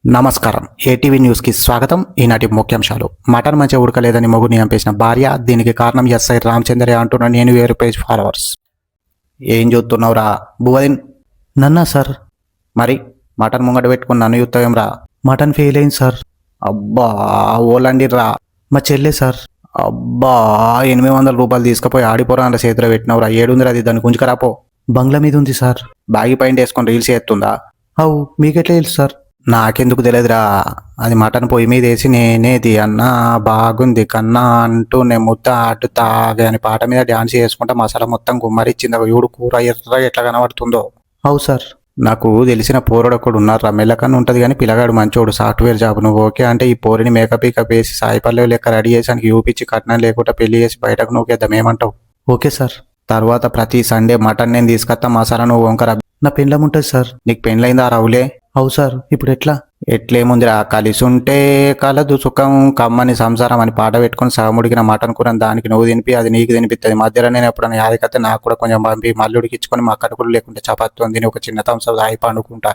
నమస్కారం. ఏటీవీ న్యూస్కి స్వాగతం. ఈనాటి ముఖ్యాంశాలు. మటన్ మంచిగా ఉడకలేదని మొగుడిని చంపేసిన భార్య, దీనికి కారణం ఎస్ఐ రామచంద్రయ్య అంటున్న నేను 1000 పేజ్ ఫాలోవర్స్. ఏం చూస్తున్నావురా బువదిన్? నన్నా సార్. మరి మటన్ ముంగట పెట్టుకుని నన్ను చూస్తావేం రా? మటన్ ఫెయిల్ అయింది సార్. అబ్బా ఓలండి రా. మా చెల్లె సార్. అబ్బా 800 రూపాయలు తీసుకుపోయి ఆడిపోరాండ్ల చేతిలో పెట్టినవురా. 700 అది దాన్ని గుంజుకరాపో. బంగ్లా మీద ఉంది సార్. బ్యాగి పైన వేసుకొని రీల్స్ చేస్తుందా? అవు మీకెట్లా తెలుసు సార్? నాకెందుకు తెలియదురా. అది మటన్ పొయ్యి మీద వేసి నేనేది అన్నా బాగుంది కన్నా అంటూ నేను ముద్ద అటు తాగే అని పాట మీద డ్యాన్స్ చేసుకుంటా మసాలా మొత్తం గుమ్మరిచ్చింది. ఎవడు కూర ఎర్ర ఎట్లా కనబడుతుందో. అవు సార్. నాకు తెలిసిన పోరడు ఒకడు ఉన్నారా. మెల్లకన్నా ఉంటుంది కానీ పిల్లగాడు మంచోడు, సాఫ్ట్వేర్ జాబ్. నువ్వు ఓకే అంటే ఈ పోరిని మేకప్ వేసి సాయిపల్లె లెక్క రెడీ చేసానికి చూపించి కట్నం లేకుండా పెళ్లి చేసి బయటకు నూకేద్దాం. ఏమంటావు? Okay sir. తర్వాత ప్రతి సండే మటన్ నేను తీసుకొస్తా, మసాలా నువ్వు వంకర. నా పెండ్లం ఉంటుంది సార్. నీకు పెండ్లైందా రావులే? అవు సార్. ఇప్పుడు ఎట్లేముందిరా, కలిసి ఉంటే కలదు సుఖం కమ్మని సంసారం అని పాట పెట్టుకుని సగముడికిన మటన్ కూర దానికి నువ్వు తినిపి అది నీకు తినిపిస్తుంది. మధ్యలో నేను ఎప్పుడైనా యాదకతే నాకు కూడా కొంచెం పంపి మళ్ళీ ఉడికించుకొని మా కడుపులు లేకుంటే చపాతీ తిని ఒక చిన్న థమ్స్ అప్ తాగి పండుకుంటా.